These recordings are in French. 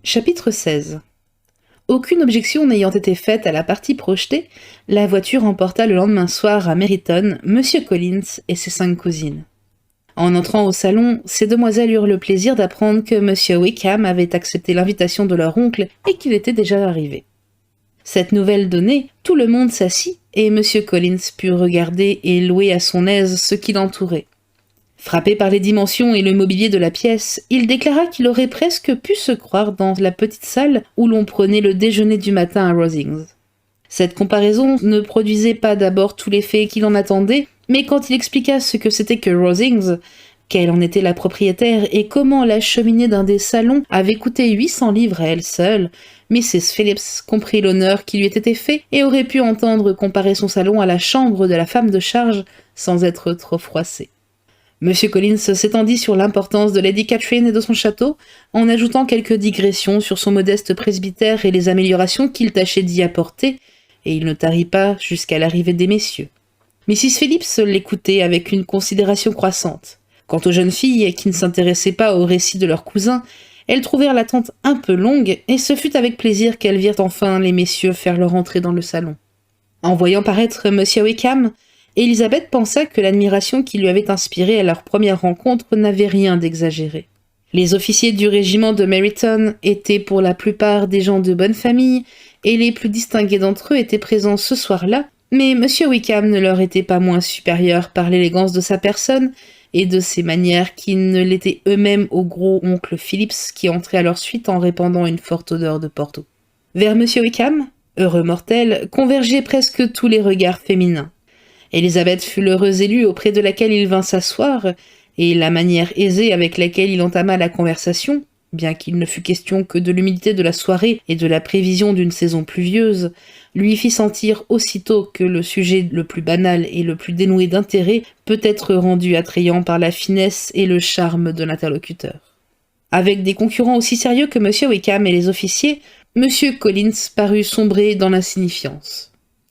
Chapitre 16. Aucune objection n'ayant été faite à la partie projetée, la voiture emporta le lendemain soir à Meryton Monsieur Collins et ses 5 cousines. En entrant au salon, ces demoiselles eurent le plaisir d'apprendre que Monsieur Wickham avait accepté l'invitation de leur oncle et qu'il était déjà arrivé. Cette nouvelle donnée, tout le monde s'assit et Monsieur Collins put regarder et louer à son aise ce qui l'entourait. Frappé par les dimensions et le mobilier de la pièce, il déclara qu'il aurait presque pu se croire dans la petite salle où l'on prenait le déjeuner du matin à Rosings. Cette comparaison ne produisait pas d'abord tout l'effet qu'il en attendait, mais quand il expliqua ce que c'était que Rosings, quelle en était la propriétaire et comment la cheminée d'un des salons avait coûté 800 livres à elle seule, Mrs. Phillips comprit l'honneur qui lui était été fait et aurait pu entendre comparer son salon à la chambre de la femme de charge sans être trop froissée. Monsieur Collins s'étendit sur l'importance de Lady Catherine et de son château, en ajoutant quelques digressions sur son modeste presbytère et les améliorations qu'il tâchait d'y apporter, et il ne tarit pas jusqu'à l'arrivée des messieurs. Mrs. Phillips l'écoutait avec une considération croissante. Quant aux jeunes filles, qui ne s'intéressaient pas aux récits de leurs cousins, elles trouvèrent l'attente un peu longue, et ce fut avec plaisir qu'elles virent enfin les messieurs faire leur entrée dans le salon. En voyant paraître Monsieur Wickham, Elisabeth pensa que l'admiration qui lui avait inspiré à leur première rencontre n'avait rien d'exagéré. Les officiers du régiment de Meryton étaient pour la plupart des gens de bonne famille, et les plus distingués d'entre eux étaient présents ce soir-là, mais M. Wickham ne leur était pas moins supérieur par l'élégance de sa personne et de ses manières qu'ils ne l'étaient eux-mêmes au gros oncle Phillips qui entrait à leur suite en répandant une forte odeur de Porto. Vers M. Wickham, heureux mortel, convergeaient presque tous les regards féminins. Elisabeth fut l'heureuse élue auprès de laquelle il vint s'asseoir, et la manière aisée avec laquelle il entama la conversation, bien qu'il ne fût question que de l'humidité de la soirée et de la prévision d'une saison pluvieuse, lui fit sentir aussitôt que le sujet le plus banal et le plus dénoué d'intérêt peut être rendu attrayant par la finesse et le charme de l'interlocuteur. Avec des concurrents aussi sérieux que M. Wickham et les officiers, M. Collins parut sombrer dans l'insignifiance.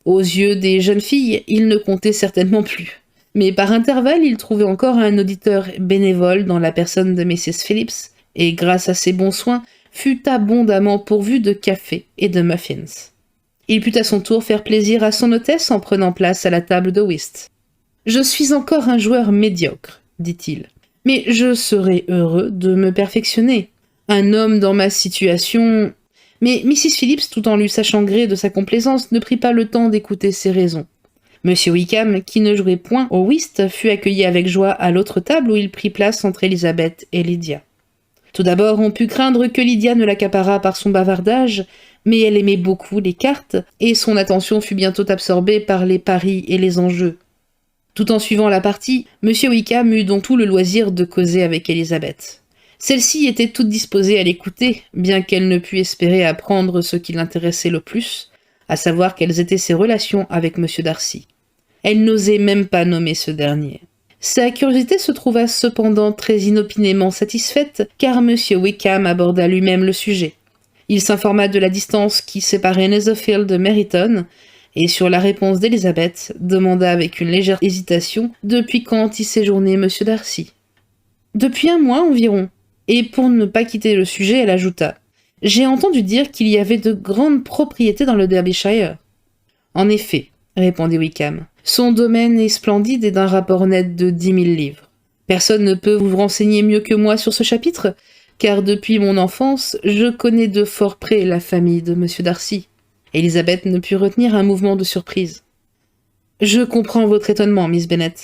Aux yeux des jeunes filles, il ne comptait certainement plus. Mais par intervalles, il trouvait encore un auditeur bénévole dans la personne de Mrs. Phillips, et grâce à ses bons soins, fut abondamment pourvu de café et de muffins. Il put à son tour faire plaisir à son hôtesse en prenant place à la table de whist. « Je suis encore un joueur médiocre, dit-il, mais je serais heureux de me perfectionner. Un homme dans ma situation... » Mais Mrs. Phillips, tout en lui sachant gré de sa complaisance, ne prit pas le temps d'écouter ses raisons. Monsieur Wickham, qui ne jouait point au whist, fut accueilli avec joie à l'autre table où il prit place entre Elisabeth et Lydia. Tout d'abord, on put craindre que Lydia ne l'accaparât par son bavardage, mais elle aimait beaucoup les cartes, et son attention fut bientôt absorbée par les paris et les enjeux. Tout en suivant la partie, Monsieur Wickham eut donc tout le loisir de causer avec Elisabeth. Celle-ci était toute disposée à l'écouter, bien qu'elle ne pût espérer apprendre ce qui l'intéressait le plus, à savoir quelles étaient ses relations avec M. Darcy. Elle n'osait même pas nommer ce dernier. Sa curiosité se trouva cependant très inopinément satisfaite, car M. Wickham aborda lui-même le sujet. Il s'informa de la distance qui séparait Netherfield de Meryton, et sur la réponse d'Elisabeth, demanda avec une légère hésitation depuis quand y séjournait M. Darcy. « Depuis 1 mois environ. » Et pour ne pas quitter le sujet, elle ajouta « J'ai entendu dire qu'il y avait de grandes propriétés dans le Derbyshire. » « En effet, » répondit Wickham, « son domaine est splendide et d'un rapport net de 10 000 livres. Personne ne peut vous renseigner mieux que moi sur ce chapitre, car depuis mon enfance, je connais de fort près la famille de M. Darcy. » Elisabeth ne put retenir un mouvement de surprise. « Je comprends votre étonnement, Miss Bennet.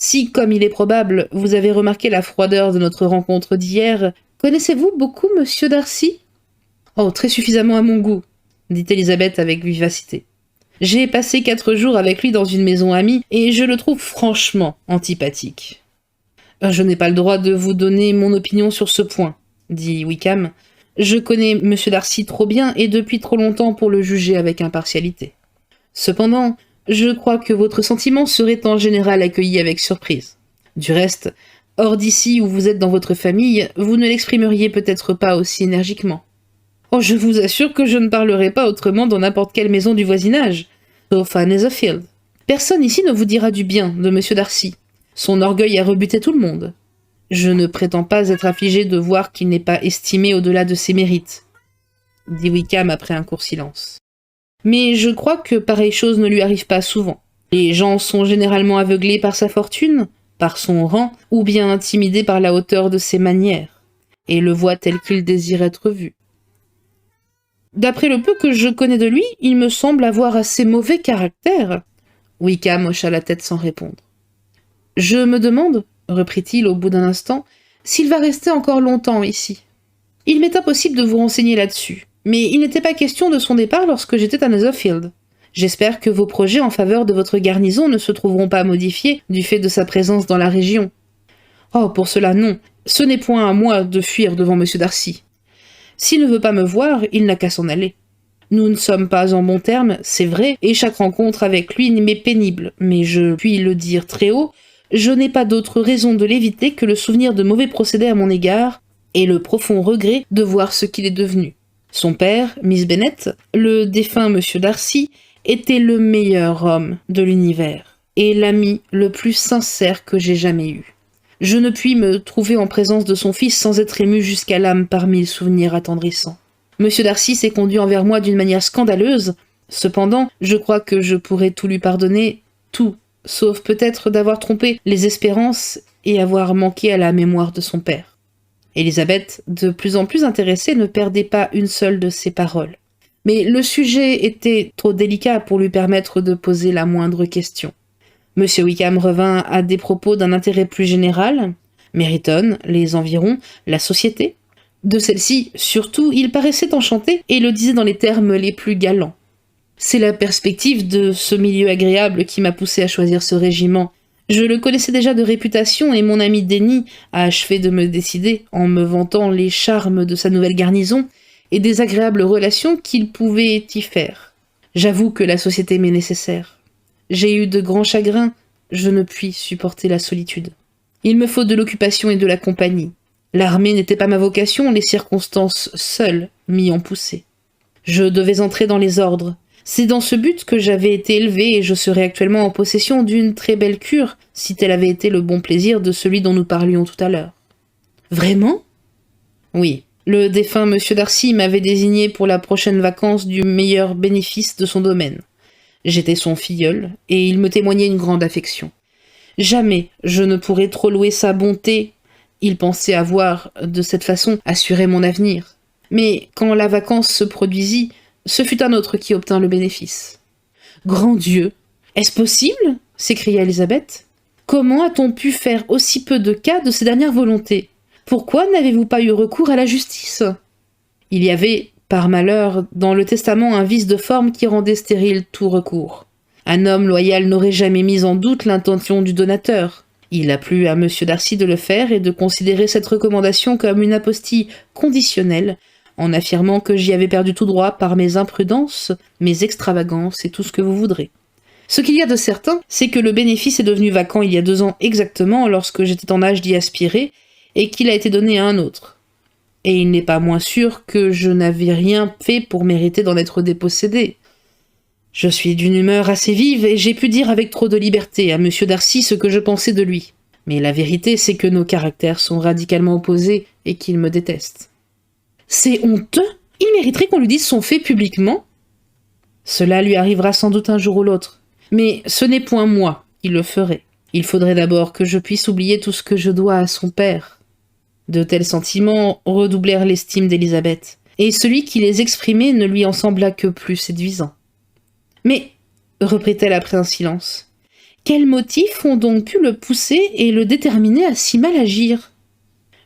Si, comme il est probable, vous avez remarqué la froideur de notre rencontre d'hier, connaissez-vous beaucoup M. Darcy ? » « Oh, très suffisamment à mon goût, » dit Elisabeth avec vivacité. « J'ai passé 4 jours avec lui dans une maison amie, et je le trouve franchement antipathique. »« Je n'ai pas le droit de vous donner mon opinion sur ce point, » dit Wickham. « Je connais M. Darcy trop bien et depuis trop longtemps pour le juger avec impartialité. Cependant, je crois que votre sentiment serait en général accueilli avec surprise. Du reste, hors d'ici où vous êtes dans votre famille, vous ne l'exprimeriez peut-être pas aussi énergiquement. Oh, je vous assure que je ne parlerai pas autrement dans n'importe quelle maison du voisinage, sauf à Netherfield. Personne ici ne vous dira du bien de M. Darcy. Son orgueil a rebuté tout le monde. Je ne prétends pas être affligé de voir qu'il n'est pas estimé au-delà de ses mérites. dit Wickham après un court silence. Mais je crois que pareille chose ne lui arrive pas souvent. Les gens sont généralement aveuglés par sa fortune, par son rang, ou bien intimidés par la hauteur de ses manières, et le voient tel qu'il désire être vu. D'après le peu que je connais de lui, il me semble avoir assez mauvais caractère. Wickham hocha la tête sans répondre. Je me demande, reprit-il au bout d'un instant, s'il va rester encore longtemps ici. Il m'est impossible de vous renseigner là-dessus, mais il n'était pas question de son départ lorsque j'étais à Netherfield. J'espère que vos projets en faveur de votre garnison ne se trouveront pas modifiés du fait de sa présence dans la région. Oh, pour cela, non. Ce n'est point à moi de fuir devant M. Darcy. S'il ne veut pas me voir, il n'a qu'à s'en aller. Nous ne sommes pas en bons termes, c'est vrai, et chaque rencontre avec lui m'est pénible, mais je puis le dire très haut, je n'ai pas d'autre raison de l'éviter que le souvenir de mauvais procédés à mon égard, et le profond regret de voir ce qu'il est devenu. Son père, Miss Bennet, le défunt M. Darcy, était le meilleur homme de l'univers, et l'ami le plus sincère que j'ai jamais eu. Je ne puis me trouver en présence de son fils sans être ému jusqu'à l'âme par 1000 souvenirs attendrissants. M. Darcy s'est conduit envers moi d'une manière scandaleuse, cependant, je crois que je pourrais tout lui pardonner, tout, sauf peut-être d'avoir trompé les espérances et avoir manqué à la mémoire de son père. Élisabeth, de plus en plus intéressée, ne perdait pas une seule de ses paroles. Mais le sujet était trop délicat pour lui permettre de poser la moindre question. M. Wickham revint à des propos d'un intérêt plus général, Meryton, les environs, la société. De celle-ci, surtout, il paraissait enchanté et le disait dans les termes les plus galants. C'est la perspective de ce milieu agréable qui m'a poussé à choisir ce régiment. Je le connaissais déjà de réputation et mon ami Denny a achevé de me décider en me vantant les charmes de sa nouvelle garnison et des agréables relations qu'il pouvait y faire. J'avoue que la société m'est nécessaire. J'ai eu de grands chagrins, je ne puis supporter la solitude. Il me faut de l'occupation et de la compagnie. L'armée n'était pas ma vocation, les circonstances seules m'y ont poussé. Je devais entrer dans les ordres. C'est dans ce but que j'avais été élevé et je serais actuellement en possession d'une très belle cure, si tel avait été le bon plaisir de celui dont nous parlions tout à l'heure. Vraiment ? Oui. Le défunt M. Darcy m'avait désigné pour la prochaine vacance du meilleur bénéfice de son domaine. J'étais son filleul, et il me témoignait une grande affection. Jamais je ne pourrais trop louer sa bonté. Il pensait avoir, de cette façon, assuré mon avenir. Mais quand la vacance se produisit, ce fut un autre qui obtint le bénéfice. « Grand Dieu! Est-ce possible ?» s'écria Élisabeth. « Comment a-t-on pu faire aussi peu de cas de ces dernières volontés ? Pourquoi n'avez-vous pas eu recours à la justice ?» Il y avait, par malheur, dans le testament un vice de forme qui rendait stérile tout recours. Un homme loyal n'aurait jamais mis en doute l'intention du donateur. Il a plu à M. Darcy de le faire et de considérer cette recommandation comme une apostille conditionnelle, en affirmant que j'y avais perdu tout droit par mes imprudences, mes extravagances et tout ce que vous voudrez. Ce qu'il y a de certain, c'est que le bénéfice est devenu vacant il y a 2 ans exactement, lorsque j'étais en âge d'y aspirer, et qu'il a été donné à un autre. Et il n'est pas moins sûr que je n'avais rien fait pour mériter d'en être dépossédé. Je suis d'une humeur assez vive, et j'ai pu dire avec trop de liberté à M. Darcy ce que je pensais de lui. Mais la vérité, c'est que nos caractères sont radicalement opposés, et qu'il me déteste. C'est honteux! Il mériterait qu'on lui dise son fait publiquement. Cela lui arrivera sans doute un jour ou l'autre. Mais ce n'est point moi qui le ferai. Il faudrait d'abord que je puisse oublier tout ce que je dois à son père. De tels sentiments redoublèrent l'estime d'Élisabeth, et celui qui les exprimait ne lui en sembla que plus séduisant. « Mais, reprit-elle après un silence, quels motifs ont donc pu le pousser et le déterminer à si mal agir ?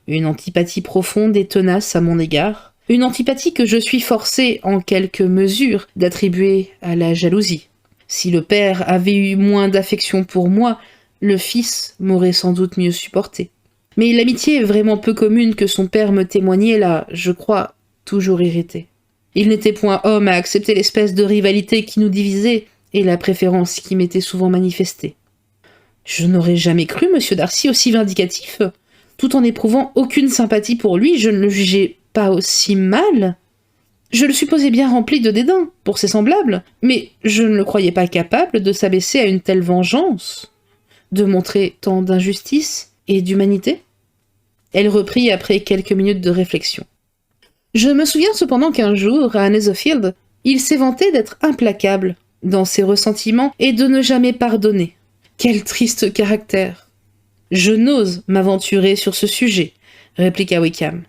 Une antipathie profonde et tenace à mon égard, une antipathie que je suis forcée, en quelque mesure, d'attribuer à la jalousie. Si le père avait eu moins d'affection pour moi, le fils m'aurait sans doute mieux supporté. Mais l'amitié vraiment peu commune que son père me témoignait l'a, je crois, toujours irrité. Il n'était point homme à accepter l'espèce de rivalité qui nous divisait et la préférence qui m'était souvent manifestée. Je n'aurais jamais cru M. Darcy aussi vindicatif. Tout en n'éprouvant aucune sympathie pour lui, je ne le jugeais pas aussi mal. Je le supposais bien rempli de dédain pour ses semblables, mais je ne le croyais pas capable de s'abaisser à une telle vengeance, de montrer tant d'injustice et d'humanité. Elle reprit après quelques minutes de réflexion. Je me souviens cependant qu'un jour, à Netherfield, il s'est vanté d'être implacable dans ses ressentiments et de ne jamais pardonner. Quel triste caractère! Je n'ose m'aventurer sur ce sujet, répliqua Wickham.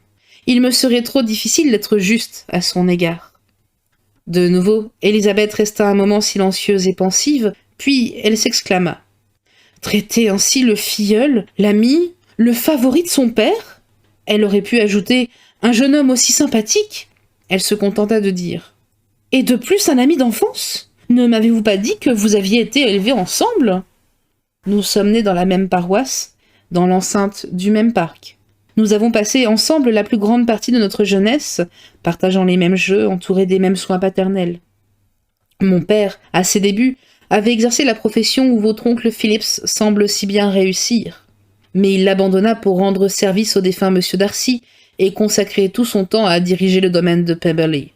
Il me serait trop difficile d'être juste à son égard. De nouveau, Élisabeth resta un moment silencieuse et pensive, puis elle s'exclama. Traiter ainsi le filleul, l'ami, le favori de son père? Elle aurait pu ajouter un jeune homme aussi sympathique. Elle se contenta de dire. Et de plus un ami d'enfance? Ne m'avez-vous pas dit que vous aviez été élevés ensemble? Nous sommes nés dans la même paroisse, dans l'enceinte du même parc. Nous avons passé ensemble la plus grande partie de notre jeunesse, partageant les mêmes jeux, entourés des mêmes soins paternels. Mon père, à ses débuts, avait exercé la profession où votre oncle Phillips semble si bien réussir. Mais il l'abandonna pour rendre service au défunt Monsieur Darcy et consacrer tout son temps à diriger le domaine de Pemberley.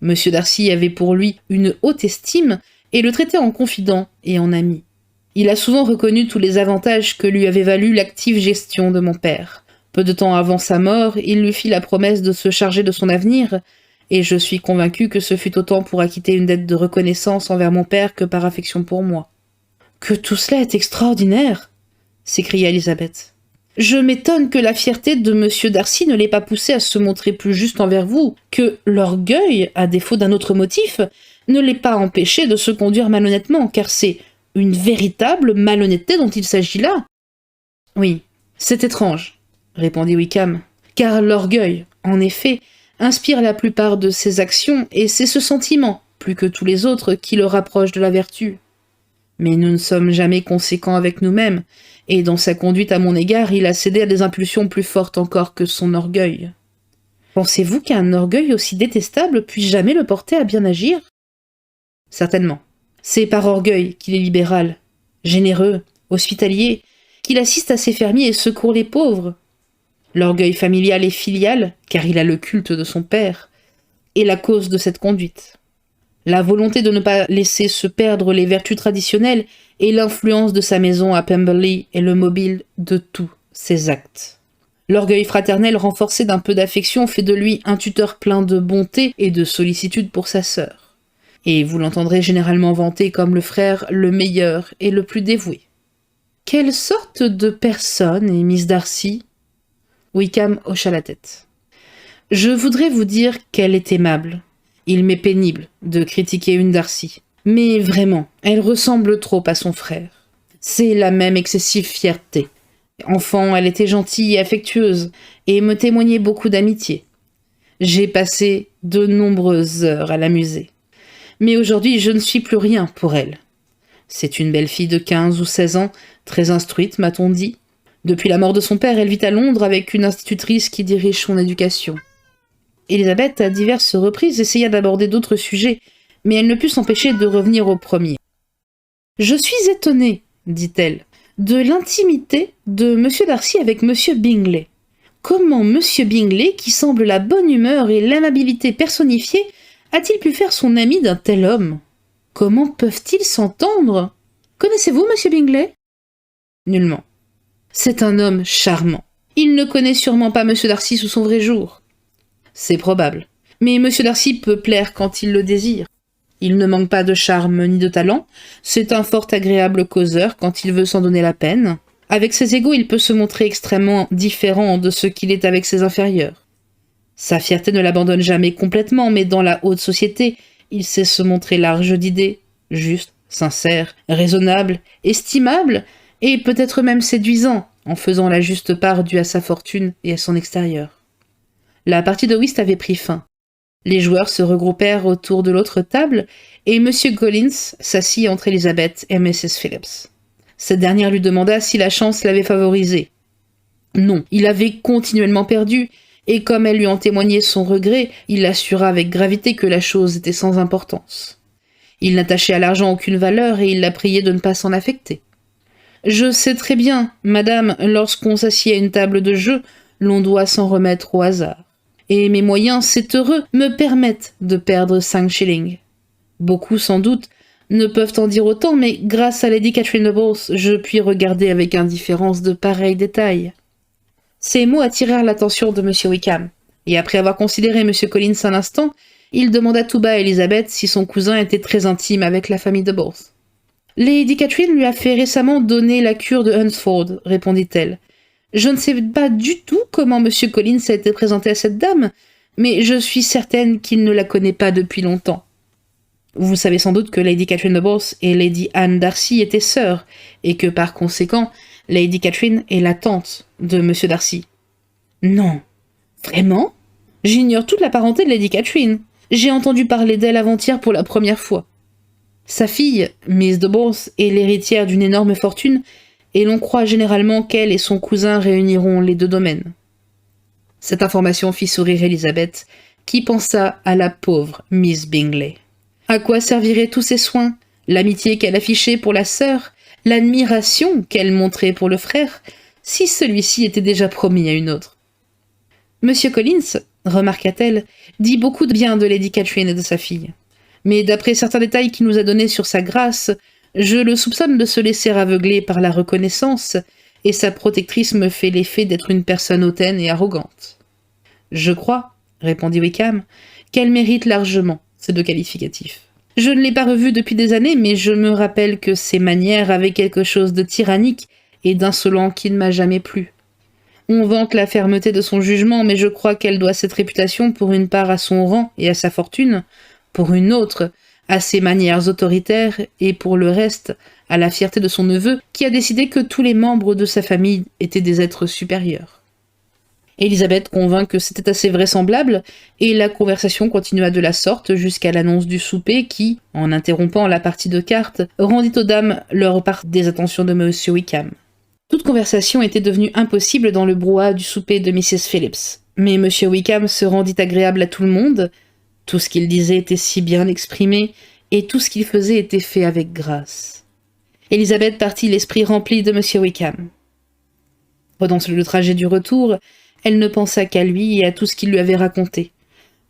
Monsieur Darcy avait pour lui une haute estime et le traitait en confident et en ami. Il a souvent reconnu tous les avantages que lui avait valu l'active gestion de mon père. Peu de temps avant sa mort, il lui fit la promesse de se charger de son avenir, et je suis convaincu que ce fut autant pour acquitter une dette de reconnaissance envers mon père que par affection pour moi. « Que tout cela est extraordinaire !» s'écria Élisabeth. « Je m'étonne que la fierté de Monsieur Darcy ne l'ait pas poussé à se montrer plus juste envers vous, que l'orgueil, à défaut d'un autre motif, ne l'ait pas empêché de se conduire malhonnêtement, car c'est une véritable malhonnêteté dont il s'agit là. »« Oui, c'est étrange, » répondit Wickham, « car l'orgueil, en effet, inspire la plupart de ses actions, et c'est ce sentiment, plus que tous les autres, qui le rapproche de la vertu. Mais nous ne sommes jamais conséquents avec nous-mêmes, et dans sa conduite à mon égard, il a cédé à des impulsions plus fortes encore que son orgueil. Pensez-vous qu'un orgueil aussi détestable puisse jamais le porter à bien agir? Certainement. C'est par orgueil qu'il est libéral, généreux, hospitalier, qu'il assiste à ses fermiers et secourt les pauvres. L'orgueil familial et filial, car il a le culte de son père, est la cause de cette conduite. La volonté de ne pas laisser se perdre les vertus traditionnelles et l'influence de sa maison à Pemberley est le mobile de tous ses actes. L'orgueil fraternel renforcé d'un peu d'affection fait de lui un tuteur plein de bonté et de sollicitude pour sa sœur. Et vous l'entendrez généralement vanter comme le frère le meilleur et le plus dévoué. Quelle sorte de personne est Miss Darcy? Wickham hocha la tête. Je voudrais vous dire qu'elle est aimable. Il m'est pénible de critiquer une Darcy. Mais vraiment, elle ressemble trop à son frère. C'est la même excessive fierté. Enfant, elle était gentille et affectueuse, et me témoignait beaucoup d'amitié. J'ai passé de nombreuses heures à l'amuser. Mais aujourd'hui, je ne suis plus rien pour elle. C'est une belle fille de 15 ou 16 ans, très instruite, m'a-t-on dit. Depuis la mort de son père, elle vit à Londres avec une institutrice qui dirige son éducation. Élisabeth, à diverses reprises, essaya d'aborder d'autres sujets, mais elle ne put s'empêcher de revenir au premier. « Je suis étonnée, dit-elle, de l'intimité de M. Darcy avec M. Bingley. Comment M. Bingley, qui semble la bonne humeur et l'amabilité personnifiée, a-t-il pu faire son ami d'un tel homme? Comment peuvent-ils s'entendre? Connaissez-vous M. Bingley? » Nullement. C'est un homme charmant. Il ne connaît sûrement pas M. Darcy sous son vrai jour. C'est probable. Mais M. Darcy peut plaire quand il le désire. Il ne manque pas de charme ni de talent. C'est un fort agréable causeur quand il veut s'en donner la peine. Avec ses égaux, il peut se montrer extrêmement différent de ce qu'il est avec ses inférieurs. Sa fierté ne l'abandonne jamais complètement, mais dans la haute société, il sait se montrer large d'idées, juste, sincère, raisonnable, estimable, et peut-être même séduisant, en faisant la juste part due à sa fortune et à son extérieur. La partie de whist avait pris fin. Les joueurs se regroupèrent autour de l'autre table, et M. Collins s'assit entre Elizabeth et Mrs. Phillips. Cette dernière lui demanda si la chance l'avait favorisé. Non, il avait continuellement perdu, et comme elle lui en témoignait son regret, il l'assura avec gravité que la chose était sans importance. Il n'attachait à l'argent aucune valeur, et il la priait de ne pas s'en affecter. « Je sais très bien, madame, lorsqu'on s'assied à une table de jeu, l'on doit s'en remettre au hasard. Et mes moyens, c'est heureux, me permettent de perdre 5 shillings. Beaucoup, sans doute, ne peuvent en dire autant, mais grâce à Lady Catherine de Bourse, je puis regarder avec indifférence de pareils détails. » Ces mots attirèrent l'attention de M. Wickham. Et après avoir considéré M. Collins un instant, il demanda tout bas à Elizabeth si son cousin était très intime avec la famille de Bowles. « Lady Catherine lui a fait récemment donner la cure de Hunsford, répondit-elle. Je ne sais pas du tout comment M. Collins a été présenté à cette dame, mais je suis certaine qu'il ne la connaît pas depuis longtemps. Vous savez sans doute que Lady Catherine de Bowles et Lady Anne Darcy étaient sœurs, et que par conséquent, Lady Catherine est la tante de M. Darcy. »« Non. Vraiment ? J'ignore toute la parenté de Lady Catherine. J'ai entendu parler d'elle avant-hier pour la première fois. Sa fille, Miss de Bowles, est l'héritière d'une énorme fortune, et l'on croit généralement qu'elle et son cousin réuniront les deux domaines. » Cette information fit sourire Elizabeth, qui pensa à la pauvre Miss Bingley. À quoi serviraient tous ces soins, l'amitié qu'elle affichait pour la sœur, l'admiration qu'elle montrait pour le frère, si celui-ci était déjà promis à une autre? Monsieur Collins, remarqua-t-elle, dit beaucoup de bien de Lady Catherine et de sa fille. Mais d'après certains détails qu'il nous a donnés sur sa grâce, je le soupçonne de se laisser aveugler par la reconnaissance, et sa protectrice me fait l'effet d'être une personne hautaine et arrogante. Je crois, répondit Wickham, qu'elle mérite largement ces deux qualificatifs. Je ne l'ai pas revue depuis des années, mais je me rappelle que ses manières avaient quelque chose de tyrannique et d'insolent qui ne m'a jamais plu. On vante la fermeté de son jugement, mais je crois qu'elle doit cette réputation pour une part à son rang et à sa fortune, pour une autre à ses manières autoritaires et pour le reste à la fierté de son neveu qui a décidé que tous les membres de sa famille étaient des êtres supérieurs. Elizabeth convint que c'était assez vraisemblable, et la conversation continua de la sorte jusqu'à l'annonce du souper qui, en interrompant la partie de cartes, rendit aux dames leur part des attentions de M. Wickham. Toute conversation était devenue impossible dans le brouhaha du souper de Mrs. Phillips, mais M. Wickham se rendit agréable à tout le monde. Tout ce qu'il disait était si bien exprimé, et tout ce qu'il faisait était fait avec grâce. Elizabeth partit l'esprit rempli de M. Wickham. Pendant le trajet du retour, elle ne pensa qu'à lui et à tout ce qu'il lui avait raconté.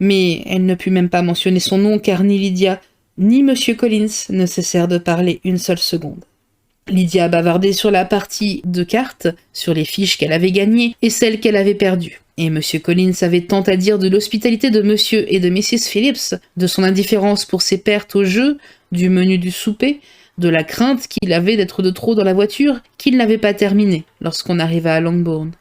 Mais elle ne put même pas mentionner son nom, car ni Lydia, ni M. Collins ne cessèrent de parler une seule seconde. Lydia bavardait sur la partie de cartes, sur les fiches qu'elle avait gagnées et celles qu'elle avait perdues. Et M. Collins avait tant à dire de l'hospitalité de M. et de Mrs. Phillips, de son indifférence pour ses pertes au jeu, du menu du souper, de la crainte qu'il avait d'être de trop dans la voiture, qu'il n'avait pas terminé lorsqu'on arriva à Longbourn.